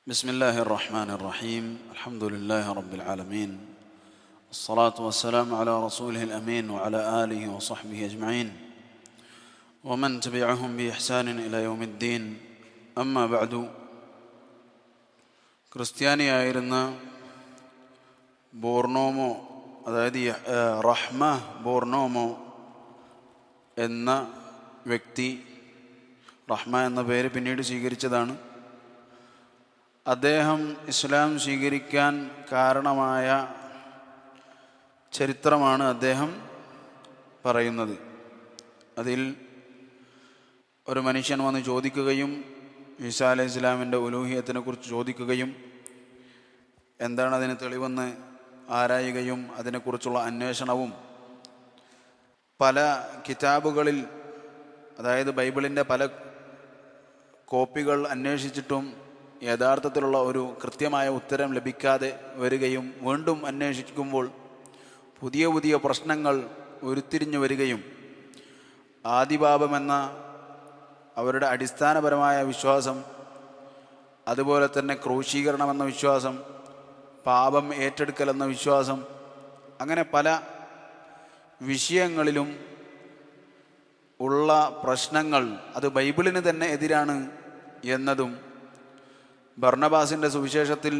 بسم الله الرحمن الرحيم الحمد لله رب العالمين الصلاة والسلام على رسوله الأمين وعلى آله وصحبه أجمعين ومن تبعهم بإحسان إلى يوم الدين أما بعد ക്രിസ്ത്യാനിയായിരുന്ന ബോർണോമോ, അതായത് റഹ്മ ബോർണോമോ എന്ന വ്യക്തി, റഹ്മ എന്ന പേര് പിന്നീട് സ്വീകരിച്ചതാണ്. അദ്ദേഹം ഇസ്ലാം സ്വീകരിക്കാൻ കാരണമായ ചരിത്രമാണ് അദ്ദേഹം പറയുന്നത്. അതിൽ ഒരു മനുഷ്യൻ വന്ന് ചോദിക്കുകയും ഈസാ അലൈഹി ഇസ്ലാമിൻ്റെ ഉലൂഹിയത്തിനെ കുറിച്ച് ചോദിക്കുകയും എന്താണ് അതിന് തെളിവെന്ന് ആരായുകയും അതിനെക്കുറിച്ചുള്ള അന്വേഷണവും പല കിതാബുകളിൽ, അതായത് ബൈബിളിൻ്റെ പല കോപ്പികൾ അന്വേഷിച്ചിട്ടും യഥാർത്ഥത്തിലുള്ള ഒരു കൃത്യമായ ഉത്തരം ലഭിക്കാതെ വരികയും വീണ്ടും അന്വേഷിക്കുമ്പോൾ പുതിയ പുതിയ പ്രശ്നങ്ങൾ ഉരുത്തിരിഞ്ഞു വരികയും ആദിപാപമെന്ന അവരുടെ അടിസ്ഥാനപരമായ വിശ്വാസം, അതുപോലെ തന്നെ ക്രൂശീകരണമെന്ന വിശ്വാസം, പാപം ഏറ്റെടുക്കലെന്ന വിശ്വാസം, അങ്ങനെ പല വിഷയങ്ങളിലും ഉള്ള പ്രശ്നങ്ങൾ അത് ബൈബിളിന് തന്നെ എതിരാണ് എന്നതും ബർണബാസിൻ്റെ സുവിശേഷത്തിൽ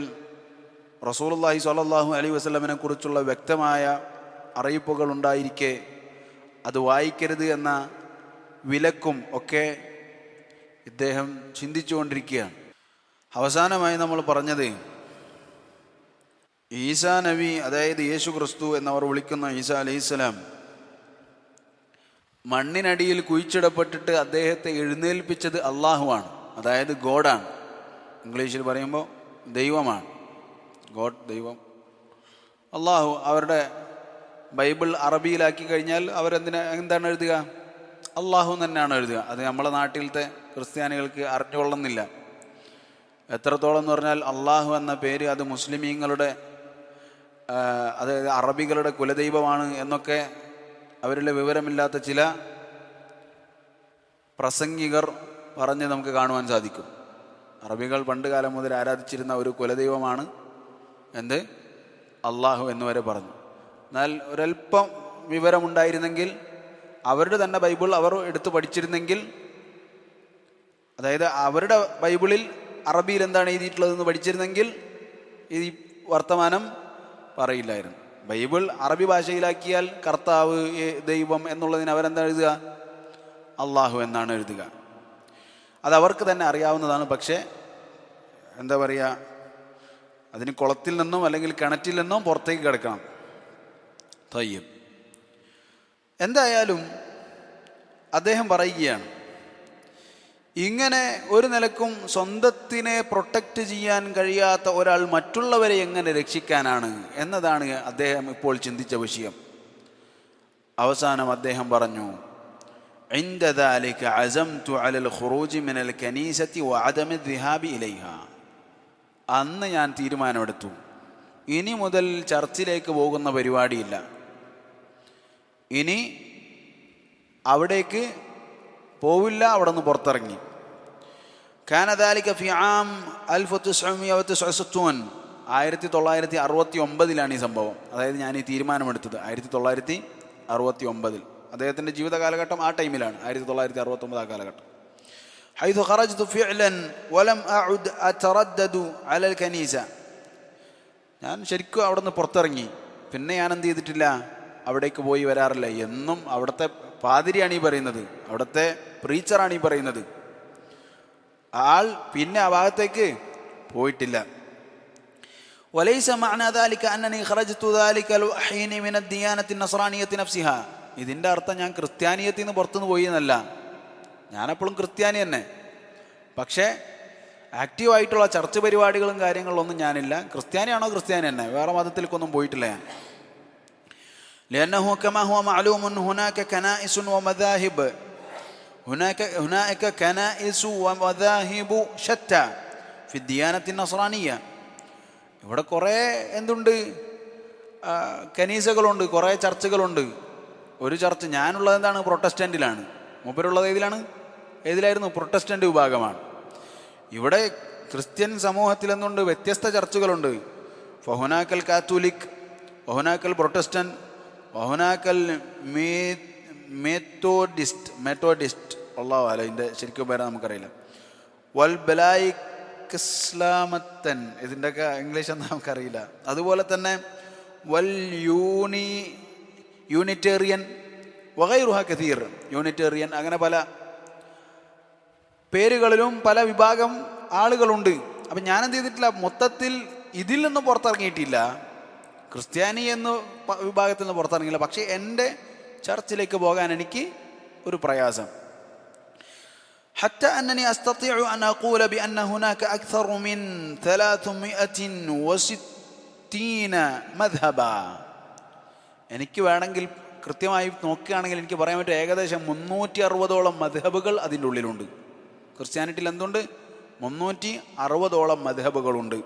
റസൂലുള്ളാഹി സ്വല്ലല്ലാഹു അലൈഹി വസല്ലമനെ കുറിച്ചുള്ള വ്യക്തമായ അറിയിപ്പുകൾ ഉണ്ടായിരിക്കെ അത് വായിക്കരുത് എന്ന വിലക്കും ഒക്കെ ഇദ്ദേഹം ചിന്തിച്ചുകൊണ്ടിരിക്കുകയാണ്. അവസാനമായി നമ്മൾ പറഞ്ഞത്, ഈസാ നബി, അതായത് യേശു ക്രിസ്തു എന്നവർ വിളിക്കുന്ന ഈസാ അലൈഹിസ്സലാം മണ്ണിനടിയിൽ കുഴിച്ചിടപ്പെട്ടിട്ട് അദ്ദേഹത്തെ എഴുന്നേൽപ്പിച്ചത് അള്ളാഹുവാണ്, അതായത് ഗോഡാണ്. ഇംഗ്ലീഷിൽ പറയുമ്പോൾ ദൈവമാണ്, ഗോഡ്, ദൈവം. അള്ളാഹു അവരുടെ ബൈബിൾ അറബിയിലാക്കി കഴിഞ്ഞാൽ എന്താണ് എഴുതുക? അള്ളാഹു തന്നെയാണ് എഴുതുക. അത് നമ്മളെ നാട്ടിലത്തെ ക്രിസ്ത്യാനികൾക്ക് അറിഞ്ഞുകൊള്ളുന്നില്ല. എത്രത്തോളം എന്ന് പറഞ്ഞാൽ അള്ളാഹു എന്ന പേര് അത് മുസ്ലിമീങ്ങളുടെ, അതായത് അറബികളുടെ കുലദൈവമാണ് എന്നൊക്കെ അവരിലെ വിവരമില്ലാത്ത ചില പ്രസംഗികർ പറഞ്ഞ് നമുക്ക് കാണുവാൻ സാധിക്കും. അറബികൾ പണ്ട് കാലം മുതൽ ആരാധിച്ചിരുന്ന ഒരു കുലദൈവമാണ് എന്ത്? അള്ളാഹു എന്ന് വരെ പറഞ്ഞു. എന്നാൽ ഒരല്പം വിവരമുണ്ടായിരുന്നെങ്കിൽ, അവരുടെ തന്നെ ബൈബിൾ അവർ എടുത്ത് പഠിച്ചിരുന്നെങ്കിൽ, അതായത് അവരുടെ ബൈബിളിൽ അറബിയിൽ എന്താണ് എഴുതിയിട്ടുള്ളതെന്ന് പഠിച്ചിരുന്നെങ്കിൽ ഈ വർത്തമാനം പറയില്ലായിരുന്നു. ബൈബിൾ അറബി ഭാഷയിലാക്കിയാൽ കർത്താവ്, ദൈവം എന്നുള്ളതിന് അവരെന്താ എഴുതുക? അള്ളാഹു എന്നാണ് എഴുതുക. അതവർക്ക് തന്നെ അറിയാവുന്നതാണ്. പക്ഷേ എന്താ പറയുക, അതിന് കുളത്തിൽ നിന്നും അല്ലെങ്കിൽ കിണറ്റിൽ നിന്നും പുറത്തേക്ക് കിടക്കണം. തയ്യം. എന്തായാലും അദ്ദേഹം പറയുകയാണ്, ഇങ്ങനെ ഒരു നിലക്കും സ്വന്തത്തിനെ പ്രൊട്ടക്റ്റ് ചെയ്യാൻ കഴിയാത്ത ഒരാൾ മറ്റുള്ളവരെ എങ്ങനെ രക്ഷിക്കാനാണ് എന്നതാണ് അദ്ദേഹം ഇപ്പോൾ ചിന്തിച്ച വിഷയം. അവസാനം അദ്ദേഹം പറഞ്ഞു, عند ذلك عزمت على الخروج من الكنيسة وعدم الذهاب إليها. അന്ന് ഞാൻ തീരുമാനമെടുത്തു, ഇനി മുതൽ ചർച്ചിലേക്ക് പോകുന്ന പരിപാടിയില്ല, ഇനി അവിടേക്ക് പോവില്ല, അവിടെ നിന്ന് പുറത്തിറങ്ങി. كان ذلك في عام 1969. 1969 ഈ സംഭവം. അതായത് ഞാൻ ഈ തീരുമാനമെടുത്തത് 1969. അദ്ദേഹത്തിൻ്റെ ജീവിത കാലഘട്ടം ആ ടൈമിലാണ്, 1969 ആ കാലഘട്ടം. حيث خرجت فعلا ولم أعد أتردد على الكنيسة. ഞാൻ ശരിക്കും അവിടെ നിന്ന് പുറത്തിറങ്ങി. പിന്നെ ഞാൻ എന്ത് ചെയ്തിട്ടില്ല, അവിടേക്ക് പോയി വരാറില്ല. എന്നും അവിടുത്തെ പാതിരിയാണ് ഈ പറയുന്നത്, അവിടുത്തെ പ്രീച്ചറാണ് ഈ പറയുന്നത്. ആൾ പിന്നെ ആ ഭാഗത്തേക്ക് പോയിട്ടില്ല. وليس معنى ذلك أنني خرجت ذلك الحين من الديانة النصرانية نفسها. ഇതിൻ്റെ അർത്ഥം ഞാൻ ക്രിസ്ത്യാനിയത്തിൽ നിന്ന് പുറത്തുനിന്ന് പോയി എന്നല്ല. ഞാനെപ്പോഴും ക്രിസ്ത്യാനി തന്നെ. പക്ഷേ ആക്റ്റീവായിട്ടുള്ള ചർച്ച പരിപാടികളും കാര്യങ്ങളിലൊന്നും ഞാനില്ല. ക്രിസ്ത്യാനിയാണോ ക്രിസ്ത്യാനി തന്നെ, വേറെ മതത്തിലേക്കൊന്നും പോയിട്ടില്ല ഞാൻ. لأنه كما هو معلوم هناك كنائس ومذاهب هناك كنائس ومذاهب شتى في الديانة النصرانية. ഇവിടെ കുറേ എന്തുണ്ട്, കനീസകളുണ്ട്, കുറേ ചർച്ചുകളുണ്ട്. ഒരു ചർച്ച്, ഞാനുള്ളത് എന്താണ്, പ്രൊട്ടസ്റ്റൻറ്റിലാണ്. മൂപ്പരുള്ളത് ഏതിലായിരുന്നു? പ്രൊട്ടസ്റ്റൻ്റ് വിഭാഗമാണ്. ഇവിടെ ക്രിസ്ത്യൻ സമൂഹത്തിൽ എന്തുണ്ട്? വ്യത്യസ്ത ചർച്ചുകളുണ്ട്. ഫഹുനാക്കൽ കാത്തോലിക്, വഹുനാക്കൽ പ്രൊട്ടസ്റ്റന്റ്, വഹുനാക്കൽ മെത്തോഡിസ്റ്റ് അള്ളാഹു അല്ല, ഇതിൻ്റെ ശരിക്കും പേര് നമുക്കറിയില്ല. വൽ ബലായിക് ഇസ്ലാമത്തൻ, ഇതിൻ്റെയൊക്കെ ഇംഗ്ലീഷ് ഒന്നും നമുക്കറിയില്ല. അതുപോലെ തന്നെ വൽ യൂണിറ്റേറിയൻ വഗൈറുഹ കതീർ, യൂണിറ്റേറിയൻ, അങ്ങനെ പല പേരുകളിലും പല വിഭാഗം ആളുകളുണ്ട്. അപ്പം ഞാനെന്ത് ചെയ്തിട്ടില്ല, മൊത്തത്തിൽ ഇതിൽ നിന്നും പുറത്തിറങ്ങിയിട്ടില്ല, ക്രിസ്ത്യാനി എന്ന വിഭാഗത്തിൽ നിന്ന് പുറത്തിറങ്ങിയില്ല. പക്ഷേ എൻ്റെ ചർച്ചിലേക്ക് പോകാൻ എനിക്ക് ഒരു പ്രയാസം. حتى أنني أستطيع أن أقول بأن هناك أكثر من 360 مذهبا. എനിക്ക് വേണമെങ്കിൽ കൃത്യമായി നോക്കുകയാണെങ്കിൽ എനിക്ക് പറയാൻ പറ്റും ഏകദേശം 360ഓളം മദ്ഹബുകൾ അതിൻ്റെ ഉള്ളിലുണ്ട്. ക്രിസ്ത്യാനിറ്റിയിൽ എന്തുണ്ട്? 360ഓളം മദ്ഹബുകളുണ്ട്.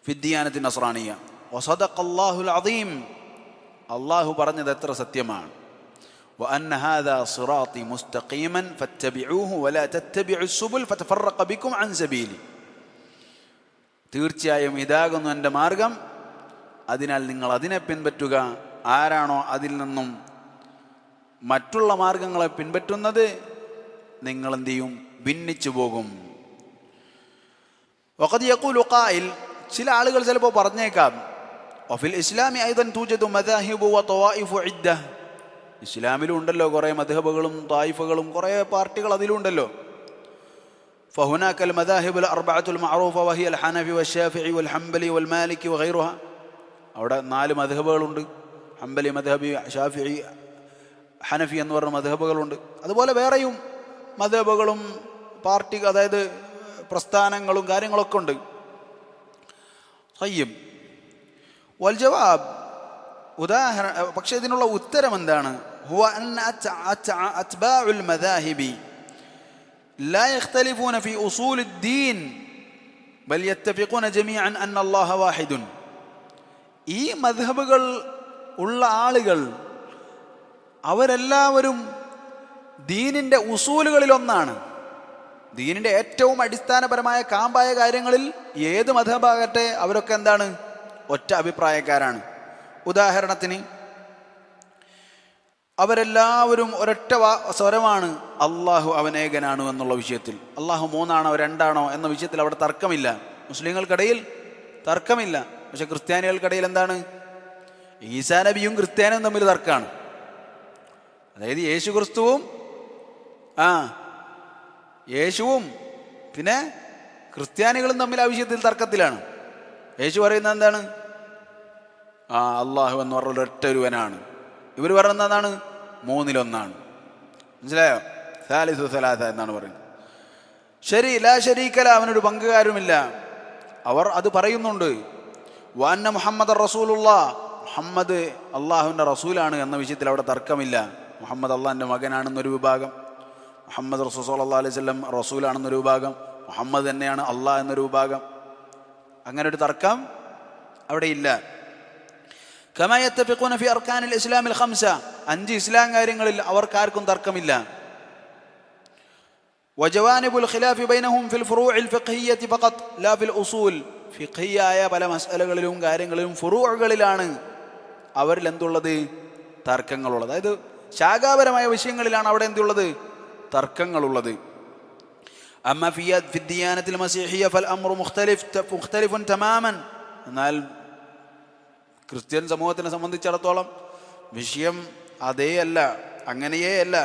ഫിദ്ദിയാനത്തി നസ്രാനിയ. വസദഖല്ലാഹുൽ അദീം, അള്ളാഹു പറഞ്ഞത് എത്ര സത്യമാണ്. وأن هذا صراطي مستقيما فاتبعوه ولا تتبعوا السبل فتفرق بكم عن سبيلي. തീർച്ചയായും ഇതാകുന്നു എൻ്റെ മാർഗം, അതിനാൽ നിങ്ങൾ അതിനെ പിൻപറ്റുക. ആരാണോ അതിൽ നിന്നും മറ്റുള്ള മാർഗങ്ങളെ പിൻപറ്റുന്നത്, നിങ്ങൾ എന്ത് ചെയ്യും? ഭിന്നിച്ചു പോകും. വഖദ് യഖൂലു ഖായിൽ, ചില ആളുകൾ ചിലപ്പോൾ പറഞ്ഞേക്കാം, വഫിൽ ഇസ്ലാമി അയ്ദൻ തൂജദു മദാഹിബു വതവായിഫു ഇദ്ദ. ഇസ്ലാമിലും ഉണ്ടല്ലോ കുറേ മദ്ഹബുകളും തായിഫകളും കുറേ പാർട്ടികൾ അതിലുണ്ടല്ലോ. ഫഹുനാക്കൽ മദാഹിബുൽ അർബഅത്തുൽ മഅറൂഫ വഹിയൽ ഹനഫി വശാഫിഈ വൽ ഹംബലി വൽ മാലിക്കി വഗൈറുഹ. അവിടെ 4 മദ്ഹബുകളുണ്ട്. ഹംബലി മദ്ഹബി, ഷാഫിഈ, ഹനഫി എന്ന് പറഞ്ഞ മദ്ഹബുകളുണ്ട്. അതുപോലെ വേറെയും മദ്ഹബുകളും പാർട്ടി, അതായത് പ്രസ്ഥാനങ്ങളും കാര്യങ്ങളൊക്കെ ഉണ്ട്. ഖയ്യിം വൽ ജവാബ്, പക്ഷേ ഇതിനുള്ള ഉത്തരം എന്താണ്? ഹുവ അന്ന അത്ബാഉൽ മദാഹിബി ലാ യഖ്തലിഫൂന ഫീ ഉസൂലിദ്ദീൻ ബൽ യത്തഫിഖൂന ജമീഅൻ അന്ന അല്ലാഹ വാഹിദുൻ. ഈ മദ്ഹബുകൾ ഉള്ള ആളുകൾ അവരെല്ലാവരും ദീനിൻ്റെ ഉസൂലുകളിലൊന്നാണ്, ദീനിൻ്റെ ഏറ്റവും അടിസ്ഥാനപരമായ കാമ്പായ കാര്യങ്ങളിൽ ഏത് മദ്ഹബാകട്ടെ അവരൊക്കെ എന്താണ്? ഒറ്റ അഭിപ്രായക്കാരാണ്. ഉദാഹരണത്തിന് അവരെല്ലാവരും ഒരൊറ്റ സ്വരമാണ്, അള്ളാഹു അവനേകനാണ് എന്നുള്ള വിഷയത്തിൽ. അള്ളാഹു 3ആണോ 2ആണോ എന്ന വിഷയത്തിൽ അവിടെ തർക്കമില്ല. മുസ്ലിങ്ങൾക്കിടയിൽ തർക്കമില്ല. പക്ഷെ ക്രിസ്ത്യാനികൾക്കിടയിൽ എന്താണ്? ഈസാ നബിയും ക്രിസ്ത്യാനിയും തമ്മിൽ തർക്കമാണ്. അതായത് യേശു ക്രിസ്തുവും യേശുവും പിന്നെ ക്രിസ്ത്യാനികളും തമ്മിൽ ആ വിഷയത്തിൽ തർക്കത്തിലാണ്. യേശു പറയുന്നത് എന്താണ്? അള്ളാഹു എന്ന് പറഞ്ഞ ഒരൊറ്റ ഒരുവനാണ്. ഇവർ പറയുന്നത് എന്താണ്? 3-1. മനസ്സിലായോ? സാലിസു സലാസ എന്നാണ് പറയുന്നത്. ശരി, ലാ ശരീക്കല, അവനൊരു പങ്കുകാരുമില്ല. അവർ അത് പറയുന്നുണ്ട്. വഅന്ന മുഹമ്മദ് റസൂലുള്ളാഹ്, മുഹമ്മദ് അള്ളാഹുവിൻ്റെ റസൂലാണ് എന്ന വിഷയത്തിൽ അവിടെ തർക്കമില്ല. മുഹമ്മദ് അള്ളാഹിൻ്റെ മകനാണെന്നൊരു വിഭാഗം, മുഹമ്മദ് റസൂൽ സല്ലല്ലാഹു അലൈഹി വസല്ലം റസൂലാണെന്നൊരു വിഭാഗം, മുഹമ്മദ് തന്നെയാണ് അള്ളാഹ് എന്നൊരു വിഭാഗം. അങ്ങനെ ഒരു തർക്കം അവിടെ ഇല്ല. കമാ യത്തഫിഖൂന ഫി അർക്കാനിൽ ഇസ്ലാമിൽ 5 ഇസ്ലാം കാര്യങ്ങളിൽ അവർക്കാർക്കും തർക്കമില്ല. വജവാനിബുൽ ഖിലാഫി ബൈനഹും ഫിൽ ഫുറൂഇൽ ഫിഖ്ഹിയ്യത്തി ഫഖത്ത് ലാ ഫിൽ ഉസൂൽ. ഫിഖ്ഹിയായ പല മസ്അലകളിലും കാര്യങ്ങളിലും ഫുറൂഉകളിലാണ് അവരിൽ എന്തുള്ളത്? തർക്കങ്ങളുള്ളത്. അതായത് ശാഖാപരമായ വിഷയങ്ങളിലാണ് അവിടെ എന്തുള്ളത്? തർക്കങ്ങളുള്ളത്. അമ്മ ഫി ദിയാനത്തിൽ മസീഹിയ്യ ഫൽ അംറു മുഖ്തലിഫുൻ തമാമൻ. എന്നാൽ ക്രിസ്ത്യൻ സമൂഹത്തിനെ സംബന്ധിച്ചിടത്തോളം വിഷയം അതേ അല്ല, അങ്ങനെയേ അല്ല.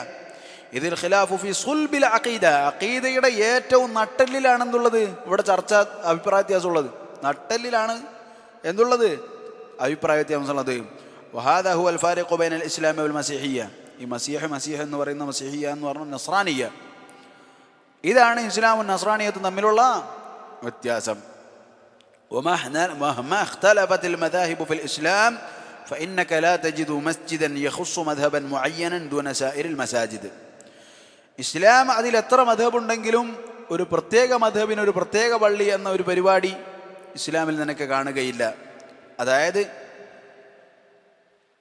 ഇതിൽ ഖിലാഫു ഫി സുൽബിൽ അഖീദ, അഖീദയുടെ ഏറ്റവും നട്ടെല്ലിലാണെന്നുള്ളത് ഇവിടെ ചർച്ച അഭിപ്രായ വ്യത്യാസമുള്ളത്. നട്ടെല്ലിലാണ് എന്തുള്ളത്? അഭിപ്രായ വ്യത്യാസമുള്ളത്. വഹാദാ ഹുവൽ ഫാരിഖു ബൈനൽ ഇസ്ലാമി വൽ മസീഹിയ്യ. ഈ മസീഹ് എന്ന് പറയുന്ന മസീഹിയ്യ എന്ന് പറഞ്ഞ നസ്രാനിയ്യ, ഇതാണ് ഇസ്ലാമും നസ്രാനിയത്തും തമ്മിലുള്ള വ്യത്യാസം. ومهما اختلفت المذاهب في الإسلام فإنك لا تجد مسجدا يخص مذهبا معينا دون سائر المساجد. ഇസ്ലാം അതിൽ എത്ര മദ്ഹബ് ഉണ്ടെങ്കിലും ഒരു പ്രത്യേക മദ്ഹബിന് ഒരു പ്രത്യേക പള്ളി എന്ന ഒരു പരിപാടി ഇസ്ലാമിൽ നിനക്ക് കാണുകയില്ല. അതായത്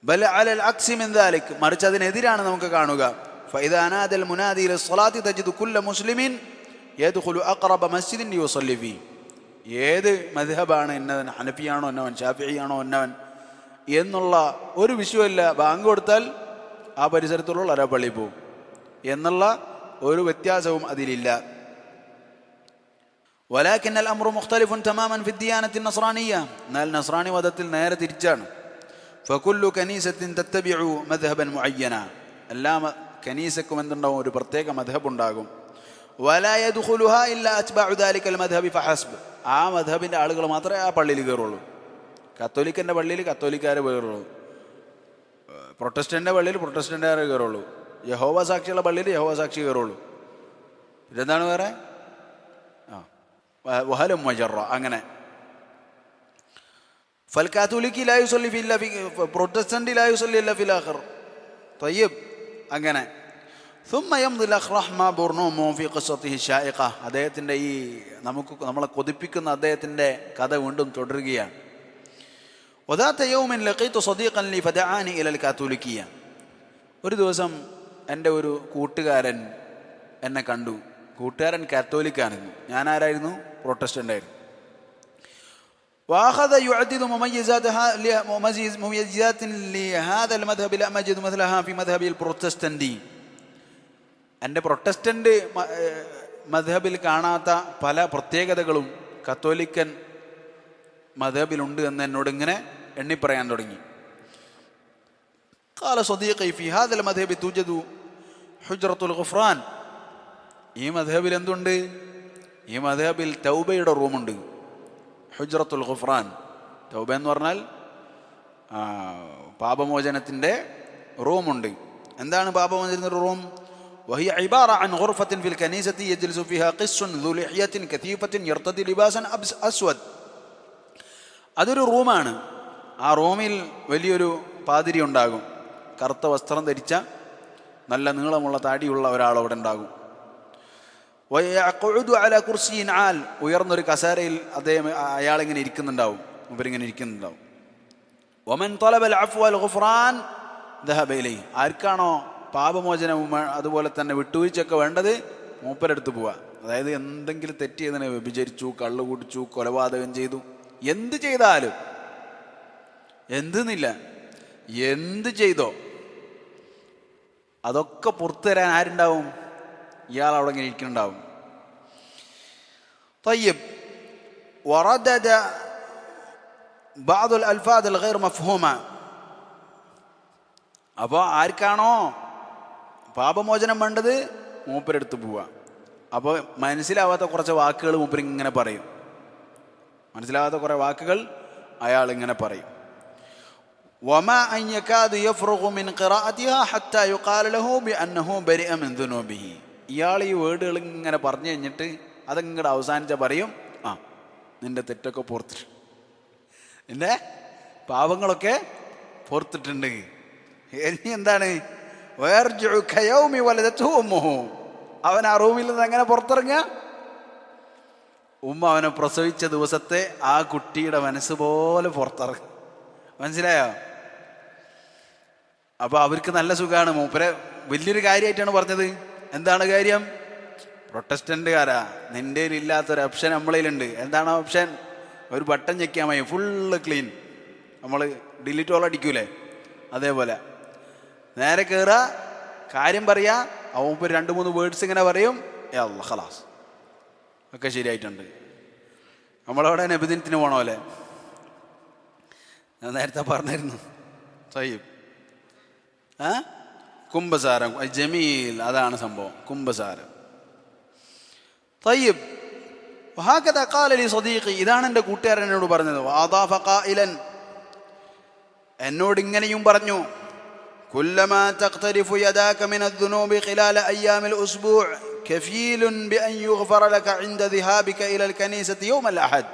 ബൽ അലൽ അക്സി മിൻ ദാലിക്, മറിച്ച് അതിനെതിരാണ് നമുക്ക് കാണുക. ഫഇദാ നാദൽ മുനാദി ലിസ്സലാത്തി തജിദു കുല്ല മുസ്ലിമിൻ യദ്ഖുലു അഖ്റബ മസ്ജിദിൻ യുസല്ലി ഫീ. ഏത് മദ്ഹബാണ് എന്നവൻ, ഹനഫിയാണോ എന്നവൻ, ഷാഫിഈയാണോ എന്നവൻ എന്നുള്ള ഒരു വിഷയമില്ല. ബാങ്ക് കൊടുത്താൽ ആ പരിസരത്തുള്ള ഒരാ പള്ളിയിൽ പോകും എന്നുള്ള ഒരു വ്യത്യാസവും അതിലില്ല. വലാകിൻ അൽ അംറു മുഖ്തലിഫുൻ തമാമൻ ഫി ദിയാനത്തി നസ്രാനിയ്യ. എന്നാൽ നസ്രാനി മതത്തിൽ നേരെ തിരിച്ചാണ്. ഫകുല്ലു കനീസത്തിൻ തത്തബിഉ മദ്ഹബൻ മുഅയ്യന. എല്ലാ കനീസക്കും എന്തുണ്ടാവും? ഒരു പ്രത്യേക മദ്ഹബ് ഉണ്ടാകും. വലാ യദ്ഖുലുഹാ ഇല്ലാ അത്ബഉ ദാലികൽ മദ്ഹബി ഫഹസ്ബ്. ആ മദ്ഹബിൻ്റെ ആളുകൾ മാത്രമേ ആ പള്ളിയിൽ കയറുള്ളൂ. കത്തോലിക്കൻ്റെ പള്ളിയിൽ കത്തോലിക്കാരെ കയറുള്ളൂ, പ്രൊട്ടസ്റ്റൻ്റെ പള്ളിയിൽ പ്രൊട്ടസ്റ്റൻ്റുകാരെ കയറുള്ളൂ, യഹോവ സാക്ഷിയുള്ള പള്ളിയിൽ യഹോവ സാക്ഷി കയറുള്ളൂ. പിന്നെന്താണ് വേറെ? വഹലും മജറ. അങ്ങനെ ഫൽ കാത്തോലിക്കി ലാ യുസല്ലി ഫില്ല ഫി, പ്രൊട്ടസ്റ്റൻ്റ് ലാ യുസല്ലി ഇല്ല ഫിൽ ആഖിർ. തയ്യിബ്. അങ്ങനെ ثم يمضي الأخ رحمة برنومو في قصته الشائقة. അദ്ദേഹത്തിൻ്റെ ഈ നമ്മളെ കൊതിപ്പിക്കുന്ന അദ്ദേഹത്തിൻ്റെ കഥ വീണ്ടും തുടരുകയാണ്. وذات يوم لقيت صديقا لي فدعاني إلى الكاثوليكية. ഒരു ദിവസം എൻ്റെ ഒരു കൂട്ടുകാരൻ എന്നെ കണ്ടു. കൂട്ടുകാരൻ കാത്തോലിക്കായിരുന്നു, ഞാൻ ആരായിരുന്നു? പ്രൊട്ടസ്റ്റൻ്റ് ആയിരുന്നു. وأخذ يعدد مميزات لهذا المذهب لا أجد مثلها في مذهب البروتستانتي. എൻ്റെ പ്രൊട്ടസ്റ്റൻ്റ് മദ്ഹബിൽ കാണാത്ത പല പ്രത്യേകതകളും കത്തോലിക്കൻ മദ്ഹബിലുണ്ട് എന്ന് എന്നോട് ഇങ്ങനെ എണ്ണിപ്പറയാൻ തുടങ്ങി. قال صديقي في هذا المذهب توجد حجرة الغفران. ഈ മദ്ഹബിൽ എന്തുണ്ട്? ഈ മദ്ഹബിൽ തൗബയുടെ റൂമുണ്ട്. ഹുജ്റത്തുൽ ഖുഫ്രാൻ. തൗബ എന്ന് പറഞ്ഞാൽ പാപമോചനത്തിൻ്റെ റൂമുണ്ട്. എന്താണ് പാപമോചനത്തിൻ്റെ റൂം? وهي عبارة عن غرفة في الكنيسة يجلس فيها قس ذو لحية كثيفة يرتدي لباسا أسود. അതൊരു റൂമാണ്. ആ റൂമിൽ വലിയൊരു പാതിരി ഉണ്ടാകും. കറുത്ത വസ്ത്രം ധരിച്ച നല്ല നീളമുള്ള താടിയുള്ള ഒരാൾ അവിടെ ഉണ്ടാകും. വയഖഉദു അലാ കുർസിയിൻ ആൽ. ഉയർന്നൊരു കസേരയിൽ അയാളിങ്ങനെ ഇരിക്കുന്നുണ്ടാവും, ഇവരിങ്ങനെ ഇരിക്കുന്നുണ്ടാവും. വമൻ തലബ അൽ അഫ്വ വൽ ഗുഫ്റാൻ ദഹബ ഇലൈഹി. ആർക്കാണോ പാപമോചനവും അതുപോലെ തന്നെ വിട്ടുവീഴ്ചയൊക്കെ വേണ്ടത്, മൂപ്പരെടുത്ത് പോവുക. അതായത് എന്തെങ്കിലും തെറ്റ് ചെയ്തതിനെ, വ്യഭിചരിച്ചു, കള്ളു കുടിച്ചു, കൊലപാതകം ചെയ്തു, എന്ത് ചെയ്താലും, എന്തെന്നില്ല, എന്ത് ചെയ്തോ അതൊക്കെ പുറത്തു തരാൻ ആരുണ്ടാവും? ഇയാൾ അവിടെ ഇങ്ങനെ ഇരിക്കുന്നുണ്ടാവും. طيب وردد بعض الألفاظ الغير مفهومة. അപ്പോൾ ആർക്കാണോ പാപമോചനം വേണ്ടത് മൂപ്പരെടുത്ത് പോവുക. അപ്പോൾ മനസ്സിലാവാത്ത കുറച്ച് വാക്കുകൾ മൂപ്പർ ഇങ്ങനെ പറയും. മനസ്സിലാവാത്ത കുറേ വാക്കുകൾ അയാൾ ഇങ്ങനെ പറയും. وما أن يكاد يفرغ من قراءتها حتى يقال له بأنه برئ من ذنوبه. ഇയാൾ ഈ വേർഡുകൾ ഇങ്ങനെ പറഞ്ഞു കഴിഞ്ഞിട്ട് അതങ്ങോട്ട് അവസാനിച്ച പറയും, ആ നിന്റെ തെറ്റൊക്കെ പുറത്തിട്ടുണ്ട്, നിന്റെ പാപങ്ങളൊക്കെ പുറത്തിട്ടുണ്ട്. ഇനി എന്താണ്? അവൻ ആ റൂമിൽ നിന്ന് എങ്ങനെ പുറത്തിറങ്ങുക? ഉമ്മ അവനെ പ്രസവിച്ച ദിവസത്തെ ആ കുട്ടിയുടെ മനസ്സ് പോലെ പുറത്തിറങ്ങും. മനസ്സിലായോ? അപ്പൊ അവർക്ക് നല്ല സുഖമാണ്. മൂപ്പരെ വലിയൊരു കാര്യമായിട്ടാണ് പറഞ്ഞത്. എന്താണ് കാര്യം? പ്രൊട്ടസ്റ്റന്റുകാരാ, നിന്റെ ഇല്ലാത്തൊരു ഓപ്ഷൻ നമ്മളതിലുണ്ട്. എന്താണ് ഓപ്ഷൻ? ഒരു ബട്ടൺ ഞെക്കിയാൽ മതി, ഫുള്ള് ക്ലീൻ. നമ്മൾ ഡിലീറ്റ് ഓൾ അടിക്കൂലേ, അതേപോലെ നേരെ കയറുക, കാര്യം പറയുക. അവൻ 2-3 വേർഡ്സ് ഇങ്ങനെ പറയും, അല്ലാഹ് ഖലാസ് ഒക്കെ ശരിയായിട്ടുണ്ട്. നമ്മളവിടെ നബിദിനത്തിന് പോകണമല്ലേ, ഞാൻ നേരത്തെ പറഞ്ഞിരുന്നു. സയ്യിബ് കുംഭസാരം, ജമീൽ, അതാണ് സംഭവം, കുംഭസാരം. തയ്യിബ് വഹാകദ ഖാല ലി സദീഖി. ഇതാണ് എൻ്റെ കൂട്ടുകാരൻ എന്നോട് പറഞ്ഞത്. വഅദാഫ ഖായിലൻ, എന്നോട് ഇങ്ങനെയും പറഞ്ഞു, കുല്ലമാ തഖ്തരിഫു യദാക മിന അദ്ദുനൂബി ഖിലാല അയ്യാമിൽ ഉസ്ബൂഅ് കഫീലുൻ ബിഅൻ യുഗ്ഫറ ലക ഇൻദ ദിഹാബിക ഇലൽ കനീസത്തി യൗമൽ അഹദ്.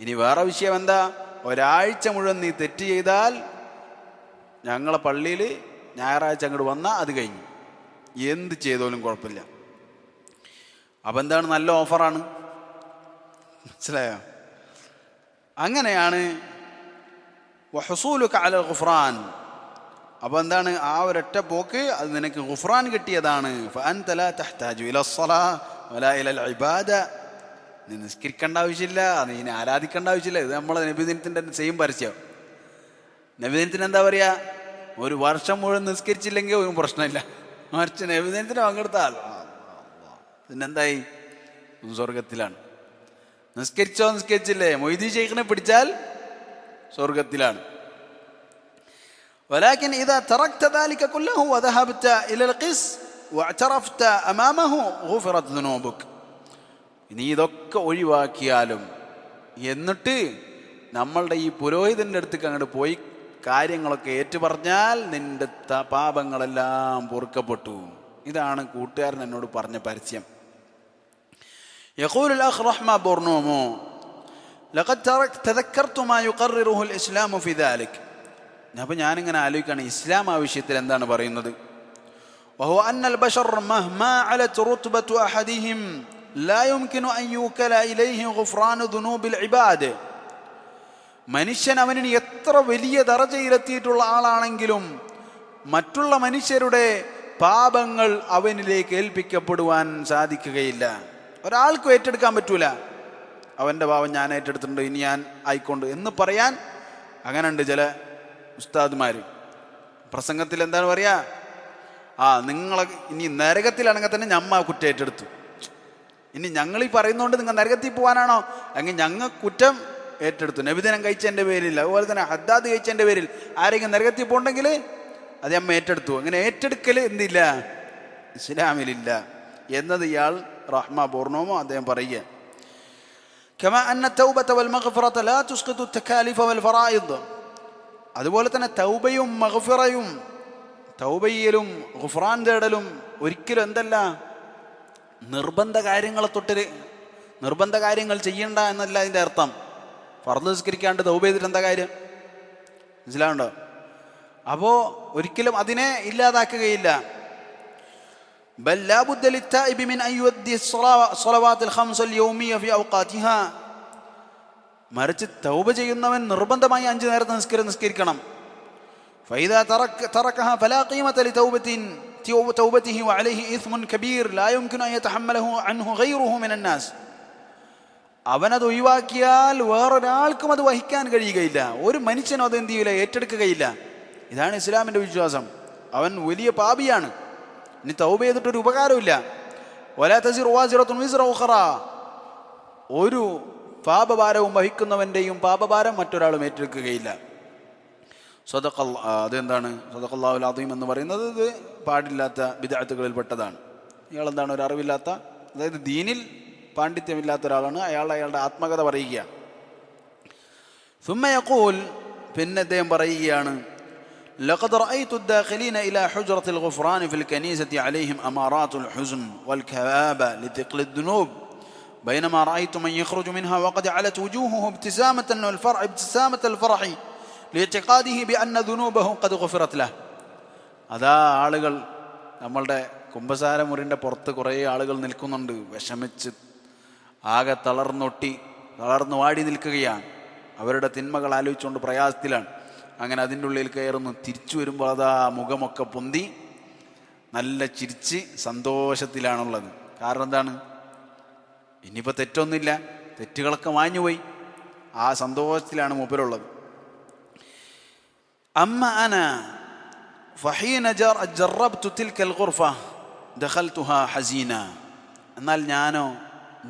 ഇനി വേറെ വിഷയം എന്താ? ഒരാഴ്ച മുഴുവൻ നീ തെറ്റ് ചെയ്താൽ ഞങ്ങളെ പള്ളിയിൽ ഞായറാഴ്ച അങ്ങോട്ട് വന്നാൽ അത് കഴിഞ്ഞു, എന്ത് ചെയ്തോലും കുഴപ്പമില്ല. അപ്പം എന്താണ്? നല്ല ഓഫറാണ്. മനസ്സിലായോ? അങ്ങനെയാണ് വഹുസൂലുക അലൽ ഗുഫ്റാൻ. അപ്പോൾ എന്താണ്? ആ ഒരൊറ്റ പോക്ക് അത് നിനക്ക് ഗുഫ്റാൻ കിട്ടിയതാണ്. ഫഅൻത ലാ തഹ്താജു ഇലസ്സലാ വലാ ഇലൽ ഇബാദ, നീ നിസ്കരിക്കേണ്ട ആവശ്യമില്ല, നീ ആരാധിക്കേണ്ട ആവശ്യമില്ല. ഇത് നമ്മളെ നബിദിനത്തിൻ്റെ സെയിം പരസ്യം. നബിദിനത്തിന് എന്താ പറയുക? ഒരു വർഷം മുഴുവൻ നിസ്കരിച്ചില്ലെങ്കിൽ ഒരു പ്രശ്നമില്ല, മറിച്ച് നബിദിനത്തിന് പങ്കെടുത്താൽ പിന്നെന്തായി? സ്വർഗത്തിലാണ്. നിസ്കരിച്ചോ നിസ്കരിച്ചില്ലേ, മൊയ്തി ശൈഖിനെ പിടിച്ചാൽ സ്വർഗത്തിലാണ്. ولكن إذا تركت ذلك كله وذهبت إلى القس واعترفت أمامه غفرت ذنوبك. നീ ഇതൊക്കെ ഒഴിവാക്കിയാലും എന്നിട്ട് നമ്മളുടെ ഈ പുരോഹിതൻ്റെ അടുത്തേക്ക് അങ്ങോട്ട് പോയി കാര്യങ്ങളൊക്കെ ഏറ്റുപറഞ്ഞാൽ നിന്റെ പാപങ്ങളെല്ലാം പൊറുക്കപ്പെട്ടു. ഇതാണ് കൂട്ടുകാരൻ എന്നോട് പറഞ്ഞ പരസ്യം. يقول الأخ رحمة بورنومو لقد تذكرت ما يقرره الإسلام في ذلك. അപ്പോൾ ഞാനിങ്ങനെ ആലോചിക്കുകയാണ്, ഇസ്ലാം ആ വിഷയത്തിൽ എന്താണ് പറയുന്നത്? وهو أن البشر مهما علت رتبة أحدهم لا يمكن أن يوكل إليه غفران ذنوب العباد. മനുഷ്യൻ അവനിന് എത്ര വലിയ ദറജയിലെത്തിയിട്ടുള്ള ആളാണെങ്കിലും മറ്റുള്ള മനുഷ്യരുടെ പാപങ്ങൾ അവനിലേക്ക് ഏൽപ്പിക്കപ്പെടുവാൻ സാധിക്കുകയില്ല. ഒരാൾക്കും ഏറ്റെടുക്കാൻ പറ്റൂല. അവൻ്റെ പാപം ഞാൻ ഏറ്റെടുത്തിട്ടുണ്ട്, ഇനി ഞാൻ ആയിക്കൊണ്ട് എന്ന് പറയാൻ. അങ്ങനെ ഉണ്ട് ചില ഉസ്താദ്മാർ പ്രസംഗത്തിൽ എന്താണ് പറയുക? നിങ്ങളെ ഇനി നരകത്തിലാണെങ്കിൽ തന്നെ ഞമ്മ കുറ്റം ഏറ്റെടുത്തു. ഇനി ഞങ്ങൾ ഈ പറയുന്നതുകൊണ്ട് നിങ്ങൾ നരകത്തിൽ പോകാനാണോ? അല്ലെങ്കിൽ ഞങ്ങൾ കുറ്റം ഏറ്റെടുത്തു. നബിദിനം കഴിച്ചതിൻ്റെ പേരിൽ, അതുപോലെ തന്നെ ഹദ്ദാദ് കഴിച്ചതിൻ്റെ പേരിൽ ആരെങ്കിലും നരകത്തിൽ പോകണ്ടെങ്കിൽ അത് അമ്മ ഏറ്റെടുത്തു. അങ്ങനെ ഏറ്റെടുക്കൽ എന്തില്ല, ഇസ്ലാമിലില്ല എന്നത് ഇയാൾ റഹ്മ ബോർണോമോ അദ്ദേഹം പറയുക. കമാ അന്ന തൗബത വൽ മഗ്ഫിറത ലാ തുസ്ഖിതു തകാലിഫ വൽ ഫറായിദ്. അതുപോലെ തന്നെ തൗബയും മഗ്ഫിറയും, തൗബയിലും ഗുഫ്റാൻ തേടലും ഒരിക്കലും എന്തല്ല, നിർബന്ധ കാര്യങ്ങളെ തൊട്ട് നിർബന്ധ കാര്യങ്ങൾ ചെയ്യണ്ട എന്നല്ല അതിൻ്റെ അർത്ഥം. ഫർദ് നിസ്കരിക്കാണ്ട് തൗബ ചെയ്തിട്ട് എന്താ കാര്യം? മനസ്സിലാവുണ്ടോ? അപ്പോൾ ഒരിക്കലും അതിനെ ഇല്ലാതാക്കുകയില്ല. بل لا بد للتائب من أن يؤدي الصلوات الخمس اليومية في أوقاتها. മറിച്ച് തൗബ ചെയ്യുന്നവൻ നിർബന്ധമായി 5 നേരത്തെ നിസ്കരിക്കണം. فإذا تركها فلا قيمة لتوبته وعليه إثم كبير لا يمكن أن يتحمله عنه غيره من الناس. അവനത് ഒഴിവാക്കിയാൽ വേറൊരാൾക്കും അത് വഹിക്കാൻ കഴിയുകയില്ല. ഒരു മനുഷ്യനും അത് എന്ത് ചെയ്യില്ല, ഏറ്റെടുക്കുകയില്ല. ഇതാണ് ഇസ്ലാമിൻ്റെ വിശ്വാസം. അവൻ വലിയ പാപിയാണ്, ഇനി തൗബ ചെയ്തിട്ടൊരു ഉപകാരമില്ല. വലാ തസിറു വാസിറത്തുൻ വിസ്റ ഉഖറ. ഒരു പാപഭാരവും വഹിക്കുന്നവൻ്റെയും പാപഭാരം മറ്റൊരാളും ഏറ്റെടുക്കുകയില്ല. അതെന്താണ് സദഖല്ലാഹുൽ അദീം എന്ന് പറയുന്നത്? ഇത് പാടില്ലാത്ത ബിദ്അത്തുകളിൽ പെട്ടതാണ്. ഇയാളെന്താണ്, ഒരു അറിവില്ലാത്ത, അതായത് ദീനിൽ പാണ്ഡിത്യമില്ലാത്ത ഒരാളാണ്. അയാളുടെ ആത്മകഥ പറയുക. ثم يقول, പിന്നെ അദ്ദേഹം പറയുകയാണ്, لقد رأيت الداخلين إلى حجرة الغفران في الكنيسة عليهم أمارات الحزن والكآبة لثقل الذنوب بينما رأيت من يخرج منها وقد علت وجوهه ابتسامة الفرح لاعتقاده بأن ذنوبه قد غفرت له. അതാ ആളുകൾ, നമ്മളുടെ കുമ്പസാരമുറിൻ്റെ പുറത്ത് കുറേ ആളുകൾ നിൽക്കുന്നുണ്ട്, വിഷമിച്ച് ആകെ തളർന്നു വാടി നിൽക്കുകയാണ്. അവരുടെ തിന്മകൾ ആലോചിച്ചുകൊണ്ട് പ്രയാസത്തിലാണ്. അങ്ങനെ അതിൻ്റെ ഉള്ളിൽ കയറുന്നു. തിരിച്ചു വരുമ്പോൾ അതാ മുഖമൊക്കെ പൊന്തി നല്ല ചിരിച്ച് സന്തോഷത്തിലാണുള്ളത്. കാരണം എന്താണ്? ഇനിയിപ്പോൾ തെറ്റൊന്നുമില്ല, തെറ്റുകളൊക്കെ മാഞ്ഞുപോയി. ആ സന്തോഷത്തിലാണ് മൂപ്പരുള്ളത്. അമ്മ അന ഫഹീന ജറബ്തു തിൽക്കൽ ഗുർഫ ദഖൽതുഹാ ഹസീന. എന്നാൽ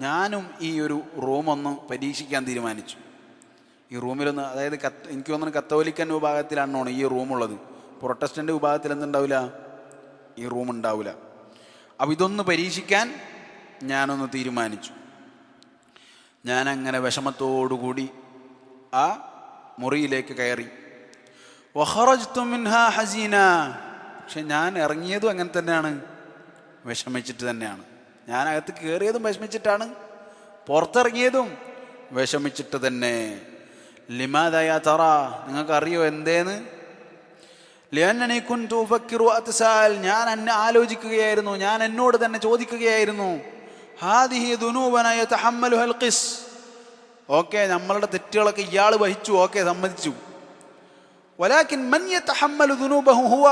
ഞാനും ഈ ഒരു റൂമൊന്ന് പരീക്ഷിക്കാൻ തീരുമാനിച്ചു. ഈ റൂമിലൊന്ന്, അതായത് എനിക്ക് തോന്നുന്നു കത്തോലിക്കൻ വിഭാഗത്തിലാണോ ഈ റൂമുള്ളത്. പ്രൊട്ടസ്റ്റൻ്റ് വിഭാഗത്തിൽ എന്തുണ്ടാവില്ല, ഈ റൂം ഉണ്ടാവില്ല. അപ്പോൾ ഇതൊന്ന് പരീക്ഷിക്കാൻ ഞാനൊന്ന് തീരുമാനിച്ചു. ഞാനങ്ങനെ വിഷമത്തോടുകൂടി ആ മുറിയിലേക്ക് കയറി. വഖറജ്തു മിൻഹാ ഹസീന. പക്ഷെ ഞാൻ ഇറങ്ങിയതും അങ്ങനെ തന്നെയാണ്, വിഷമിച്ചിട്ട് തന്നെയാണ്. ഞാനകത്ത് കയറിയതും വിഷമിച്ചിട്ടാണ്, പുറത്തിറങ്ങിയതും വിഷമിച്ചിട്ട് തന്നെ. ലിമാദാ യാ തറ, നിങ്ങൾക്കറിയോ എന്തേന്ന്? ലിഅന്നനി കുൻതു ഉഫക്കിറു അത്സാൽ, ഞാൻ എന്നെ ആലോചിക്കുകയായിരുന്നു, ഞാൻ എന്നോട് തന്നെ ചോദിക്കുകയായിരുന്നു. ഹാദിഹി ദുനൂബന യതഹമ്മലുഹൽ ഖിസ്. ഓക്കെ, നമ്മളുടെ തെറ്റുകളൊക്കെ ഇയാൾ വഹിച്ചു, ഓക്കെ സമ്മതിച്ചു. വലാകിൻ മൻ യതഹമ്മലു ദുനൂബഹു ഹുവ,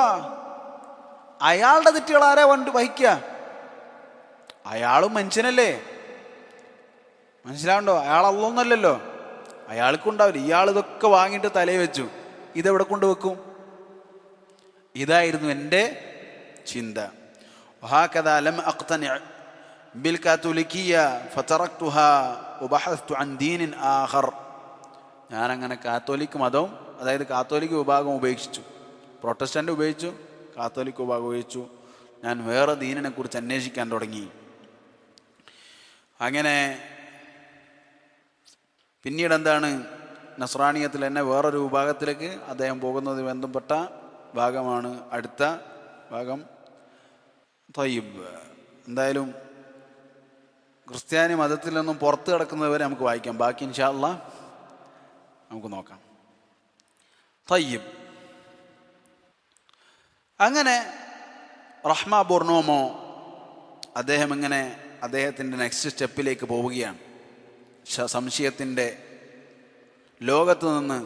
അയാളുടെ തെറ്റുകൾ ആരാ വഹിക്കുക? അയാളും മനുഷ്യനല്ലേ, മനസ്സിലാവുണ്ടോ? അയാൾ അള്ളൊന്നല്ലല്ലോ, അയാൾക്കുണ്ടാവില്ല. ഇയാൾ ഇതൊക്കെ വാങ്ങിയിട്ട് തലയിൽ വെച്ചു, ഇതെവിടെ കൊണ്ട് വെക്കും? ഇതായിരുന്നു എൻ്റെ ചിന്ത. وهكذا لم أقتنع بالكاثوليكية فتركتها وبحثت عن دين آخر. ഞാനങ്ങനെ കാത്തോലിക് മതവും, അതായത് കാത്തോലിക് വിഭാഗം ഉപേക്ഷിച്ചു, പ്രൊട്ടസ്റ്റൻ്റ് ഉപേക്ഷിച്ചു, കാത്തോലിക് വിഭാഗം ഉപേക്ഷിച്ചു. ഞാൻ വേറെ ദീനിനെ കുറിച്ച് അന്വേഷിക്കാൻ തുടങ്ങി. അങ്ങനെ പിന്നീട് എന്താണ്, നസ്രാണിയത്തിൽ തന്നെ വേറൊരു വിഭാഗത്തിലേക്ക് അദ്ദേഹം പോകുന്നത് ബന്ധപ്പെട്ട ഭാഗമാണ് അടുത്ത ഭാഗം. തയ്യിബ്. എന്തായാലും ക്രിസ്ത്യാനി മതത്തിൽ നിന്നും പുറത്ത് കിടക്കുന്നത് വരെ നമുക്ക് വായിക്കാം, ബാക്കി ഇൻഷാ അല്ലാഹ് നമുക്ക് നോക്കാം. തയ്യിബ്. അങ്ങനെ റഹ്മ ബൊർണോമോ അദ്ദേഹം ഇങ്ങനെ അദ്ദേഹത്തിൻ്റെ നെക്സ്റ്റ് സ്റ്റെപ്പിലേക്ക് പോവുകയാണ്. സംശയത്തിൻ്റെ ലോകത്ത് നിന്ന്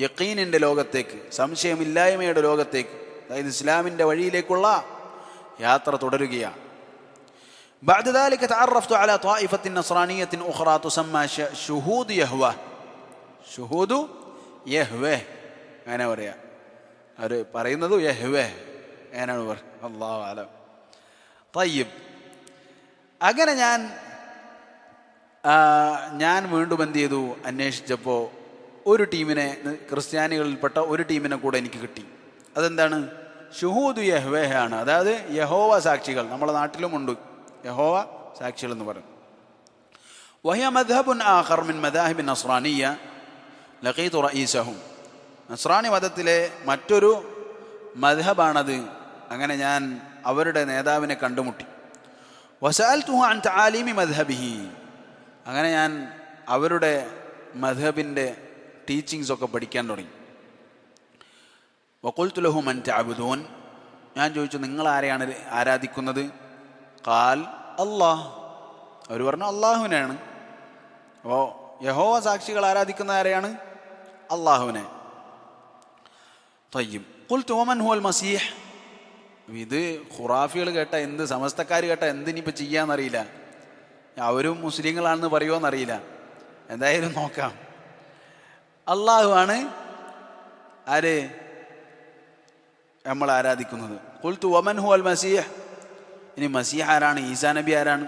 യഖീനിൻ്റെ ലോകത്തേക്ക്, സംശയമില്ലായ്മയുടെ ലോകത്തേക്ക്, അതായത് ഇസ്ലാമിൻ്റെ വഴിയിലേക്കുള്ള യാത്ര തുടരുകയാണ്. بعد ذلك تعرفت على طائفة نصرانية أخرى تسمى شهود يهوه. ഷുഹൂദു യഹ്വേ അങ്ങനെ പറയാ, അവർ പറയുന്നത് യഹ്വേ അങ്ങനെയാണ് പറയുക. അല്ലാഹു അലം. തയ്യിബ്. അങ്ങനെ ഞാൻ വീണ്ടും എന്ത് ചെയ്തു, അന്വേഷിച്ചപ്പോൾ ഒരു ടീമിനെ, ക്രിസ്ത്യാനികളിൽപ്പെട്ട ഒരു ടീമിനെ കൂടെ എനിക്ക് കിട്ടി. അതെന്താണ്? ഷുഹൂദ് യഹ്വേ ആണ്, അതായത് യഹോവ സാക്ഷികൾ. നമ്മുടെ നാട്ടിലുമുണ്ട് യഹോവ സാക്ഷികൾ എന്ന് പറയും. വഹിയ മദ്ഹബുൻ ആഖർ മിൻ മദാഹിബിൻ നസ്രാനിയ്യ ലഖീതു റഈസഹും. നസ്രാനി മതത്തിലെ മറ്റൊരു മദ്ഹബാണത്. അങ്ങനെ ഞാൻ അവരുടെ നേതാവിനെ കണ്ടുമുട്ടി. വസഅൽതുഹു അൻ തആലീമി മദ്ഹബിഹി. അങ്ങനെ ഞാൻ അവരുടെ മദ്ഹബിൻ്റെ ടീച്ചിങ്സ് ഒക്കെ പഠിക്കാൻ തുടങ്ങി. വഖുൽതു ലഹു മൻ തഅബുദൂൻ. ഞാൻ ചോദിച്ചു, നിങ്ങൾ ആരെയാണ് ആരാധിക്കുന്നത്? ഖാൽ അല്ലാഹ്. അവർ പറഞ്ഞു അള്ളാഹുവിനെയാണ്. അപ്പോൾ യഹോവ സാക്ഷികൾ ആരാധിക്കുന്ന ആരെയാണ്? അള്ളാഹുവിനെ. തയ്യിബ്. ഖുൽതു വമൻ ഹുവൽ മസീഹ്. ഇത് ഖുറാഫികൾ കേട്ട എന്ത്, സമസ്തക്കാർ കേട്ട എന്തിനിപ്പോൾ ചെയ്യാന്നറിയില്ല, അവരും മുസ്ലിങ്ങളാണെന്ന് പറയുമോയെന്നറിയില്ല. എന്തായാലും നോക്കാം. അള്ളാഹു ആണ് ആര് നമ്മൾ ആരാധിക്കുന്നത്. ഖുൽതു വമൻ ഹുവൽ മസീഹ്. ഇനി മസീഹ് ആരാണ്? ഈസാ നബി ആരാണ്?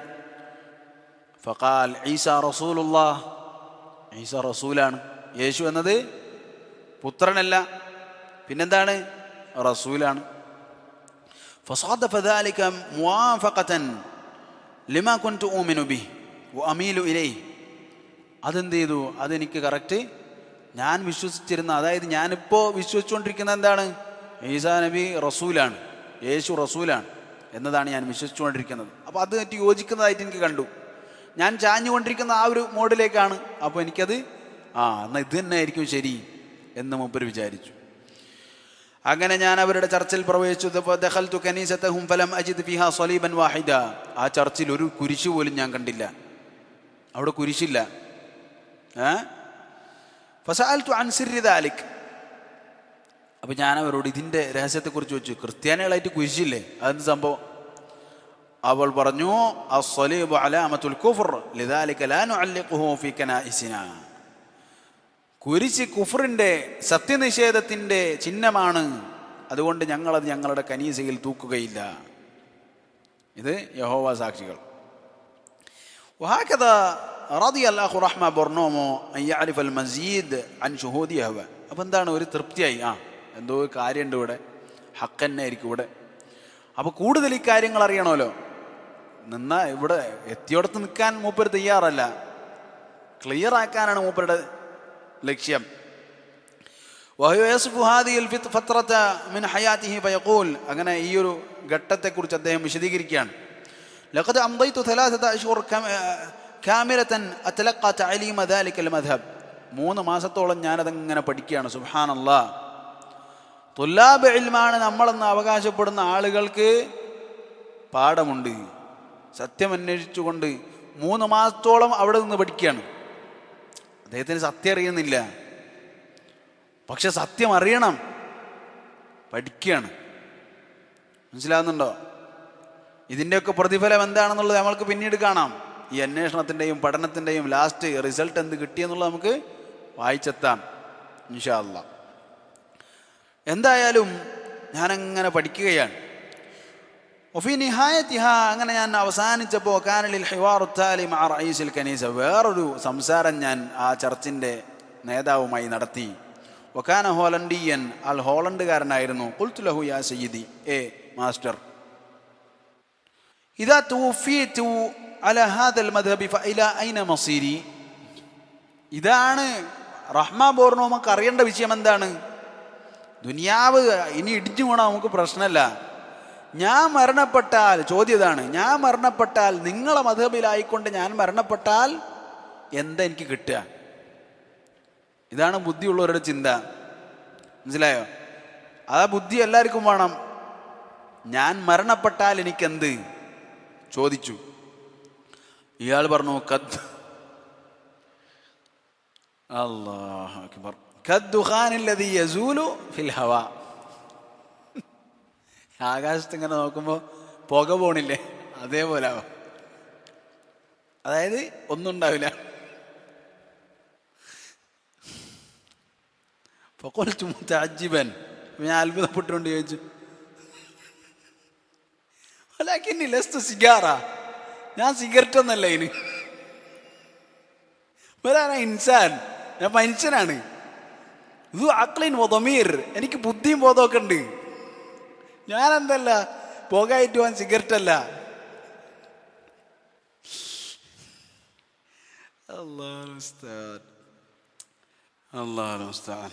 ഫഖാൽ ഈസാ റസൂലുള്ളാഹ്. ഈസാ റസൂലാണ്. യേശു എന്നത് പുത്രനല്ല, പിന്നെന്താണ്? റസൂലാണ്. ഫസാദഫ ദാലിക മുവാഫഖതൻ ലിമാ കുൻതു ഉമിനു ബിഹി വഅമീലു ഇലൈഹി. അതെന്ത് ചെയ്തു, അതെനിക്ക് കറക്റ്റ് ഞാൻ വിശ്വസിച്ചിരുന്ന, അതായത് ഞാനിപ്പോൾ വിശ്വസിച്ചുകൊണ്ടിരിക്കുന്ന എന്താണ്? ഈസാ നബി റസൂലാണ്, യേശു റസൂലാണ് എന്നതാണ് ഞാൻ വിശ്വസിച്ചുകൊണ്ടിരിക്കുന്നത്. അപ്പോൾ അത് യോജിക്കുന്നതായിട്ട് എനിക്ക് കണ്ടു. ഞാൻ ചാഞ്ഞുകൊണ്ടിരിക്കുന്ന ആ ഒരു മോഡിലേക്കാണ്. അപ്പോൾ എനിക്കത് എന്നാൽ ഇത് തന്നെ ആയിരിക്കും ശരി എന്ന് മൂപ്പര് വിചാരിച്ചു. അങ്ങനെ ഞാൻ അവരുടെ ചർച്ചിൽ പ്രവേശിച്ചു. ദഖൽതു കനീസതഹും ഫലം അജിദ് ഫിഹാ സ്വലീബൻ വാഹിദ. ആ ചർച്ചിൽ ഒരു കുരിശ് പോലും ഞാൻ കണ്ടില്ല, അവിടെ കുരിശില്ല. ഫസഅൽതു അൻ സിർരി ദാലിക്. അപ്പോൾ ഞാൻ അവരോട് ഇതിൻ്റെ രഹസ്യത്തെക്കുറിച്ച് ചോദിച്ചു. ക്രിസ്ത്യാനികളായിട്ട് കുരിശില്ലേ, അതെന്ത് സംഭവം? അവൾ പറഞ്ഞു അസ്സലീബു അലാമത്തുൽ കുഫ്ർ ലിദാലിക ലാ നുഅല്ലിഖുഹു ഫീ കനാഇസിനാ. കുരിശ് കുഫറിൻ്റെ, സത്യനിഷേധത്തിൻ്റെ ചിഹ്നമാണ്, അതുകൊണ്ട് ഞങ്ങളത് ഞങ്ങളുടെ കനീസയിൽ തൂക്കുകയില്ല. ഇത് യഹോവ സാക്ഷികൾ. വഹകദ റളിയ അല്ലാഹു റഹ്മ ബൊർണോമോ അൻ യഅരിഫ അൽ മസീദ് അൻ ശുഹൂദി യഹ്വ. അപ്പോൾ എന്താണ്, ഒരു തൃപ്തിയായി. എന്തോ കാര്യമുണ്ട് ഇവിടെ, ഹക്കന്നെ ആയിരിക്കും ഇവിടെ. അപ്പോൾ കൂടുതൽ ഈ കാര്യങ്ങൾ അറിയണമല്ലോ. ഇവിടെ എത്തിയോടത്ത് നിൽക്കാൻ മൂപ്പര് തയ്യാറല്ല, ക്ലിയർ ആക്കാനാണ് മൂപ്പരുടെ ലക്ഷ്യം. അങ്ങനെ ഈ ഒരു ഘട്ടത്തെക്കുറിച്ച് അദ്ദേഹം വിശദീകരിക്കുകയാണ്. ലഖദ് അംദൈതു 3 അശ്ഹുർ കാമിലതൻ അതലഖ തഅലീമ ദാലിക അൽ മദ്ഹബ്. 3 മാസത്തോളം ഞാനതങ്ങനെ പഠിക്കുകയാണ്. സുബ്ഹാനല്ലാഹ്. തുല്ലാബ് ഇൽമാണ് നമ്മളെന്ന് അവകാശപ്പെടുന്ന ആളുകൾക്ക് പാഠമുണ്ട്. സത്യം അന്വേഷിച്ചുകൊണ്ട് 3 മാസത്തോളം അവിടെ നിന്ന് പഠിക്കുകയാണ്. അദ്ദേഹത്തിന് സത്യം അറിയുന്നില്ല, പക്ഷെ സത്യം അറിയണം, പഠിക്കുകയാണ്. മനസ്സിലാകുന്നുണ്ടോ? ഇതിൻ്റെയൊക്കെ പ്രതിഫലം എന്താണെന്നുള്ളത് നമ്മൾക്ക് പിന്നീട് കാണാം. ഈ അന്വേഷണത്തിൻ്റെയും പഠനത്തിൻ്റെയും ലാസ്റ്റ് റിസൾട്ട് എന്ത് കിട്ടിയെന്നുള്ളത് നമുക്ക് വായിച്ചെത്താം ഇൻഷാ അല്ലാഹ്. എന്തായാലും ഞാനങ്ങനെ പഠിക്കുകയാണ്. ഒഫി നിഹായത്തിഹ, അങ്ങനെ ഞാൻ അവസാനിച്ചപ്പോൾ കാനലിൽ ഹിവാറു താലി മഅ റഈസിൽ കനീസ, വേറൊരു സംസാരം ഞാൻ ആ ചർച്ചിൻ്റെ നേതാവുമായി നടത്തി. വകാന ഹോളണ്ടിയൻ, ആൾ ഹോളണ്ടുകാരനായിരുന്നു. ഖുൽതു ലഹു യാ സയ്യിദി, ഏ മാസ്റ്റർ, ഇദാ തുവഫീതു അലാ ഹാദൽ മദ്ഹബി ഫഇലാ ഐന മസീരി. ഇതാണ് റഹ്മാ ബോർണോ നമുക്ക് അറിയേണ്ട വിഷയം എന്താണ്? ദുനിയാവ് ഇനി ഇടിഞ്ഞു പോകണം, നമുക്ക് പ്രശ്നമല്ല. ഞാൻ മരണപ്പെട്ടാൽ, ചോദ്യം ഇതാണ്, ഞാൻ മരണപ്പെട്ടാൽ, നിങ്ങളെ മദ്ഹബിലായിക്കൊണ്ട് ഞാൻ മരണപ്പെട്ടാൽ എന്താ എനിക്ക് കിട്ടുക? ഇതാണ് ബുദ്ധിയുള്ളവരുടെ ചിന്ത. മനസ്സിലായോ? ആ ബുദ്ധി എല്ലാവർക്കും വേണം. ഞാൻ മരണപ്പെട്ടാൽ എനിക്കെന്ത് ചോദിച്ചു. ഇയാൾ പറഞ്ഞു അല്ലാഹു അക്ബർ, കദ്ദുഖാനില്ലദീ യസൂലു ഫിൽ ഹവാ. ആകാശത്ത് ഇങ്ങനെ നോക്കുമ്പോൾ പുക പോണില്ലേ, അതേപോലെ ആവാം. അതായത് ഒന്നും ഉണ്ടാവില്ല. ഫഖുൽതു മുതഅജ്ജിബൻ, ഞാൻ അത്ഭുതപ്പെട്ടുകൊണ്ട് ചോദിച്ചു, വലാകിന്നി ലസ്തു സിഗാറ, ഞാൻ സിഗരറ്റ് ഒന്നല്ല, ഇനി വലാന ഇൻസാൻ, ഞാൻ മനുഷ്യനാണ്. ദു അഖ്ലിൻ വദമീർ, എനിക്ക് ബുദ്ധിയും ബോധമൊക്കെ ഉണ്ട്. ഞാനെന്തല്ല പോകായിട്ട് പോകാൻ സിഗരറ്റ് അല്ല. അല്ലാഹു മുസ്തആൻ.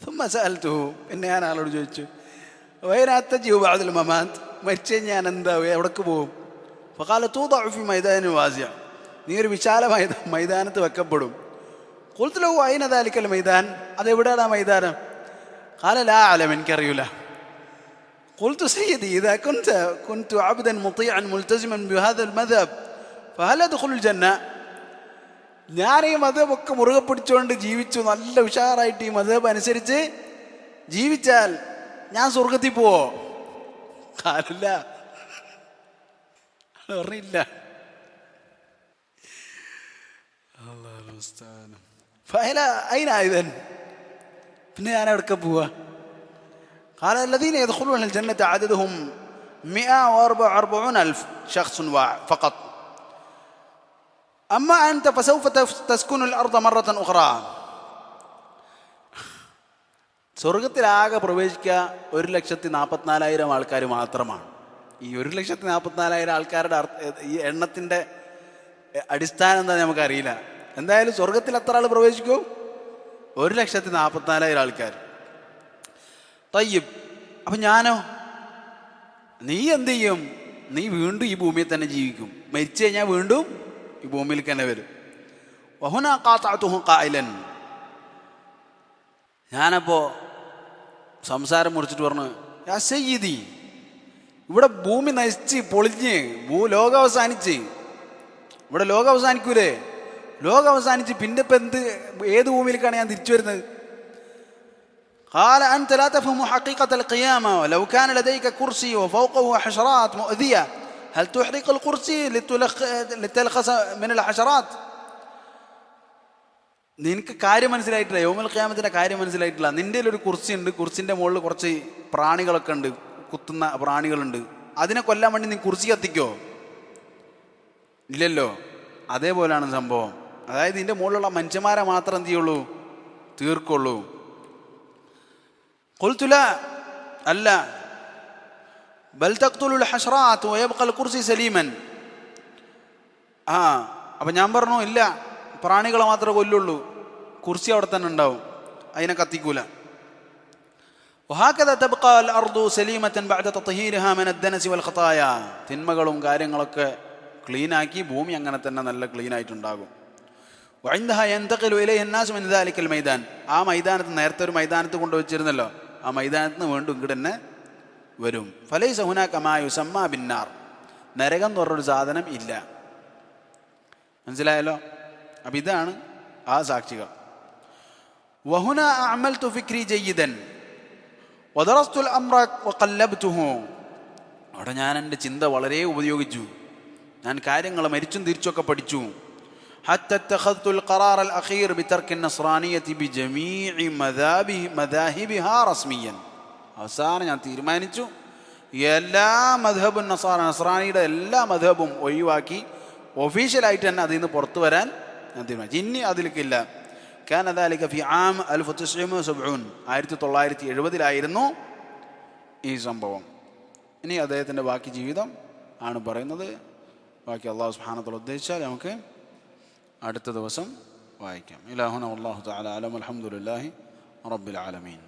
ثم سألته, പിന്നെ ഞാൻ ആളോട് ചോദിച്ചു, വൈനാത്തജിഉ ബഅദൽ മമാത്, മരിച്ച ഞാൻ എന്താ എവിടേക്ക് പോകും? ഫഖാല തൂദഉ ഫി മൈദാനിൻ വാസിഅ, നീ ഒരു വിശാലമായ മൈതാനത്ത് വെക്കപ്പെടും. ഖുൽതു ലഹു അയ്ന ദാലിക്കൽ മൈദാൻ, അതെവിടെയാണ് ആ മൈതാനം? ഖാല ലാ അലം, എനിക്കറിയൂല. ഖുൽതു സയ്യിദി ഇദാ കുൻതു അബ്ദൻ മുതീഅൻ മുൽതസിമൻ ബിഹാദൽ മദ്ഹബ് ഫഹൽ അദ്ഖുലുൽ ജന്ന, ഞാൻ ഈ മദ്ഹബൊക്കെ മുറുകെ പിടിച്ചുകൊണ്ട് ജീവിച്ചു, നല്ല ഉഷാറായിട്ട് ഈ മദ്ഹബ് അനുസരിച്ച് ജീവിച്ചാൽ ഞാൻ സ്വർഗത്തിൽ പോവോ? കാലില്ല, പറഞ്ഞില്ല. അയിനായതൻ, പിന്നെ ഞാൻ എവിടേക്ക് പോവാ? قال الذين يدخلون الجنة عددهم 144,000 شخص فقط. أما أنت فسوف تسكن الأرض مرة أخرى. സ്വർഗത്തിലാകെ പ്രവേശിക്കുക 1,44,000 ആൾക്കാർ മാത്രമാണ്. ഈ 1,44,000 ആൾക്കാരുടെ ഈ എണ്ണത്തിൻ്റെ അടിസ്ഥാനം എന്താ നമുക്കറിയില്ല. എന്തായാലും സ്വർഗത്തിൽ എത്ര ആൾ പ്രവേശിക്കും? 1,44,000 ആൾക്കാർ. തയ്യബ്, അപ്പം ഞാനോ? നീ എന്ത് ചെയ്യും? നീ വീണ്ടും ഈ ഭൂമിയിൽ തന്നെ ജീവിക്കും. മരിച്ചു കഴിഞ്ഞാൽ വീണ്ടും ഈ ഭൂമിയിലേക്ക് തന്നെ വരും. വഹുനാ ഖാതഅതുഹു ഖായിലൻ, ഞാനപ്പോൾ സംസാരം മുറിച്ചിട്ട് പറഞ്ഞു, യാ സയ്യിദി, ഇവിടെ ഭൂമി നശിച്ച് പൊളിഞ്ഞ് ലോകം അവസാനിച്ച്, ഇവിടെ ലോകം അവസാനിക്കൂലേ? ലോകം അവസാനിച്ച് പിന്നെ ഇപ്പം ഏത് ഭൂമിയിലേക്കാണ് ഞാൻ തിരിച്ചു വരുന്നത്? قال أنت لا تفهم حقيقة القيامة ولو كان لديك كرسي وفوقه حشرات مؤذية هل تحرق الكرسي لتلخص من الحشرات. നിനക്ക് കാര്യം മനസ്സിലായിട്ടില്ല, യൗമുൽ ഖിയാമത്തിൻ്റെ കാര്യം മനസ്സിലായിട്ടില്ല. നിൻ്റെ ഒരു കുർസി ഉണ്ട്, കുർസിൻ്റെ മുകളിൽ കുറച്ച് പ്രാണികളൊക്കെ ഉണ്ട്, കുത്തുന്ന പ്രാണികളുണ്ട്. അതിനെ കൊല്ലാൻ വേണ്ടി നീ കുർസി കത്തിക്കോ? ഇല്ലല്ലോ. അതേപോലെയാണ് സംഭവം. അതായത് ഇതിൻ്റെ മുകളിലുള്ള മനുഷ്യന്മാരെ മാത്രം എന്ത് ചെയ്യുള്ളൂ? തീർക്കുള്ളൂ. ഖുൽതു ലാ, അല്ല, ബൽ തഖ്തുലുൽ ഹശ്റാത്ത് വയബ്ഖൽ കുർസി സലീമൻ. അപ്പം ഞാൻ പറഞ്ഞു, ഇല്ല, പ്രാണികളെ മാത്രമേ കൊല്ലുള്ളൂ, കുർസി അവിടെ തന്നെ ഉണ്ടാവും, അതിനെ കത്തിക്കൂല. വഹാകദ തബ്ഖാ അൽ അർദു സലീമതൻ ബഅദ തത്ഹീരിഹാ മിന അദ്ദനസി വൽ ഖതായ, തിന്മകളും കാര്യങ്ങളൊക്കെ ക്ലീനാക്കി ഭൂമി അങ്ങനെ തന്നെ നല്ല ക്ലീനായിട്ടുണ്ടാകും. വഇൻദഹാ യന്തഖിലു ഇലൈഹി അന്നാസു മിൻ ദാലിക്കൽ മൈദാൻ, ആ മൈതാനത്ത്, നേരത്തെ ഒരു മൈതാനത്ത് കൊണ്ടുവച്ചിരുന്നല്ലോ, ആ മൈതാനത്ത് നിന്ന് വീണ്ടും ഇങ്ങോട്ട് തന്നെ വരും. ഫലൈസ ഹുനാക മാ യുസമ്മാ ബിന്നാർ, നരകം എന്ന് പറഞ്ഞൊരു സാധനം ഇല്ല. മനസ്സിലായല്ലോ? അപ്പം ഇതാണ് ആ സാക്ഷികൾ. വഹുന അഅമൽതു ഫിക്രി ജയ്യിദൻ വദറസ്തു അൽ അംറ വഖല്ലബ്തുഹു അവിടെ ഞാൻ എൻ്റെ ചിന്ത വളരെ ഉപയോഗിച്ചു. ഞാൻ കാര്യങ്ങൾ മരിച്ചും തിരിച്ചൊക്കെ പഠിച്ചു. حتى اتخذت القرار الأخير بترك النصرانية بجميع مذاهبها رسميا. അവസാനം ഞാൻ തീരുമാനിച്ചു എല്ലാ മദ്ഹബും നസ്രാനിയുടെ എല്ലാ മദ്ഹബും ഒഴിവാക്കി ഒഫീഷ്യലായിട്ട് തന്നെ അതിൽ നിന്ന് പുറത്തു വരാൻ ഞാൻ തീരുമാനിച്ചു. ഇനി അതിലേക്കില്ല. كان ذلك في عام 1970. 1970 ഈ സംഭവം. ഇനി അദ്ദേഹത്തിൻ്റെ ബാക്കി ജീവിതം ആണ് പറയുന്നത്. ബാക്കി അല്ലാഹു സുബ്ഹാനഹു വ തആല ഉദ്ദേശിച്ചാൽ നമുക്ക് അടുത്ത ദിവസം വായിക്കാം. ഇലാഹുന വല്ലാഹു തആല അലം. അൽഹംദുലില്ലാഹി റബ്ബിൽ ആലമീൻ.